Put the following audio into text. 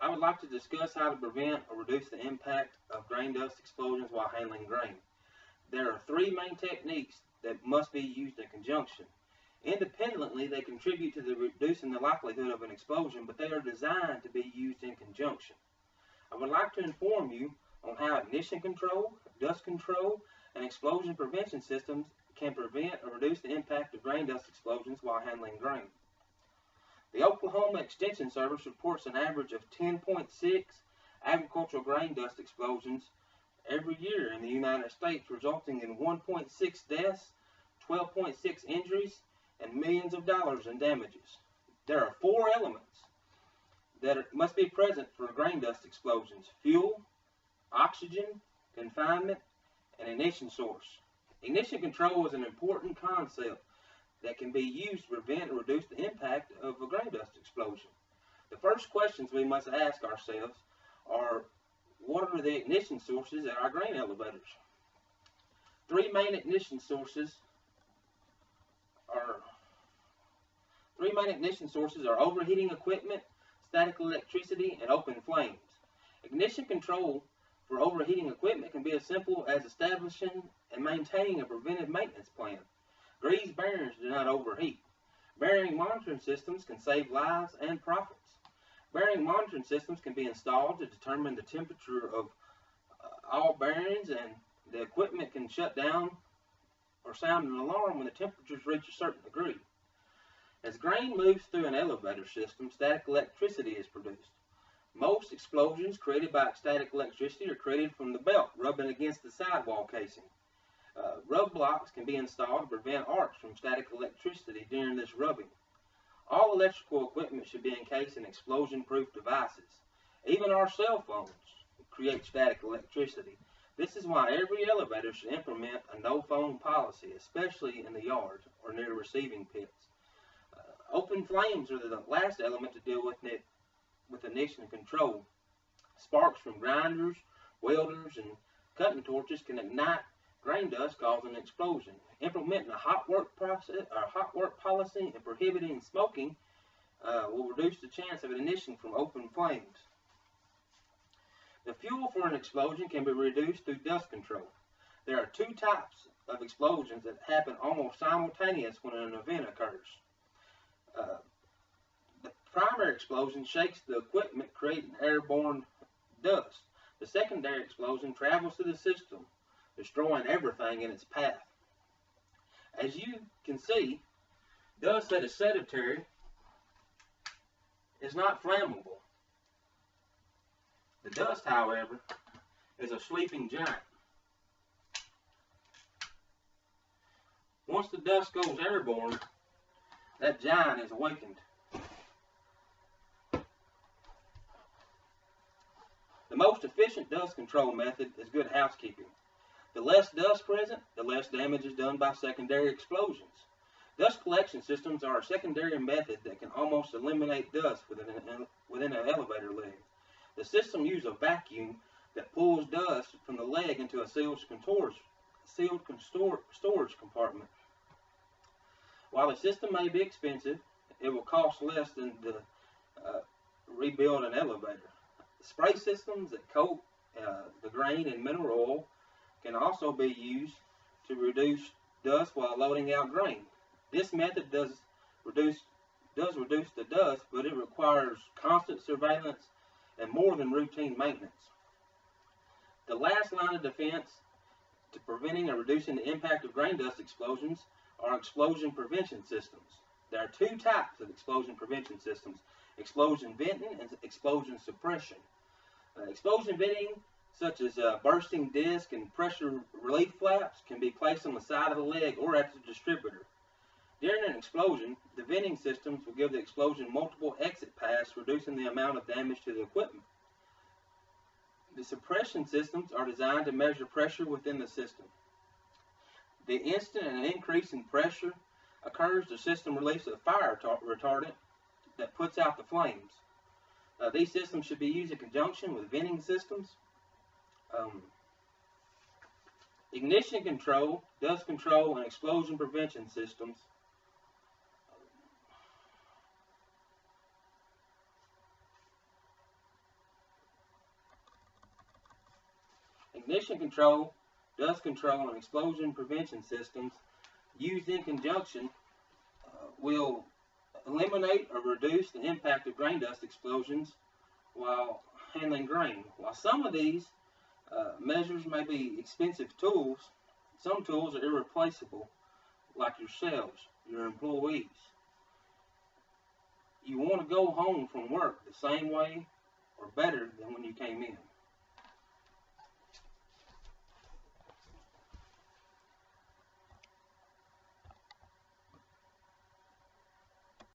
I would like to discuss how to prevent or reduce the impact of grain dust explosions while handling grain. There are three main techniques that must be used in conjunction. Independently, they contribute to reducing the likelihood of an explosion, but they are designed to be used in conjunction. I would like to inform you on how ignition control, dust control, and explosion prevention systems can prevent or reduce the impact of grain dust explosions while handling grain. The Oklahoma Extension Service reports an average of 10.6 agricultural grain dust explosions every year in the United States, resulting in 1.6 deaths, 12.6 injuries, and millions of dollars in damages. There are four elements that must be present for grain dust explosions: fuel, oxygen, confinement, and ignition source. Ignition control is an important concept that can be used to prevent or reduce the impact of a grain dust explosion. The first questions we must ask ourselves are, what are the ignition sources at our grain elevators? Three main ignition sources are overheating equipment, static electricity, and open flames. Ignition control for overheating equipment can be as simple as establishing and maintaining a preventive maintenance plan. Greased bearings do not overheat. Bearing monitoring systems can save lives and profits. Bearing monitoring systems can be installed to determine the temperature of all bearings, and the equipment can shut down or sound an alarm when the temperatures reach a certain degree. As grain moves through an elevator system, static electricity is produced. Most explosions created by static electricity are created from the belt rubbing against the sidewall casing. Rub blocks can be installed to prevent arcs from static electricity during this rubbing. All electrical equipment should be encased in explosion-proof devices. Even our cell phones create static electricity. This is why every elevator should implement a no-phone policy, especially in the yard or near receiving pits. Open flames are the last element to deal with ignition control. Sparks from grinders, welders, and cutting torches can ignite grain dust, causing an explosion. Implementing a hot work policy and prohibiting smoking will reduce the chance of ignition from open flames. The fuel for an explosion can be reduced through dust control. There are two types of explosions that happen almost simultaneous when an event occurs. The primary explosion shakes the equipment, creating airborne dust. The secondary explosion travels through the system, destroying everything in its path. As you can see, dust that is sedentary is not flammable. The dust, however, is a sleeping giant. Once the dust goes airborne, that giant is awakened. The most efficient dust control method is good housekeeping. The less dust present, the less damage is done by secondary explosions. Dust collection systems are a secondary method that can almost eliminate dust within an elevator leg. The system uses a vacuum that pulls dust from the leg into a sealed storage compartment. While the system may be expensive, it will cost less than to rebuild an elevator. Spray systems that coat the grain in mineral oil can also be used to reduce dust while loading out grain. This method does reduce the dust, but it requires constant surveillance and more than routine maintenance. The last line of defense to preventing or reducing the impact of grain dust explosions are explosion prevention systems. There are two types of explosion prevention systems: explosion venting and explosion suppression. Explosion venting, such as bursting disc and pressure relief flaps, can be placed on the side of the leg or at the distributor. During an explosion, the venting systems will give the explosion multiple exit paths, reducing the amount of damage to the equipment. The suppression systems are designed to measure pressure within the system. The instant an increase in pressure occurs, the system releases a fire retardant that puts out the flames. These systems should be used in conjunction with venting systems. Ignition control, dust control, and explosion prevention systems Ignition control, dust control, and explosion prevention systems used in conjunction will eliminate or reduce the impact of grain dust explosions while handling grain. While some of these measures may be expensive tools, some tools are irreplaceable, like yourselves, your employees. You want to go home from work the same way or better than when you came in.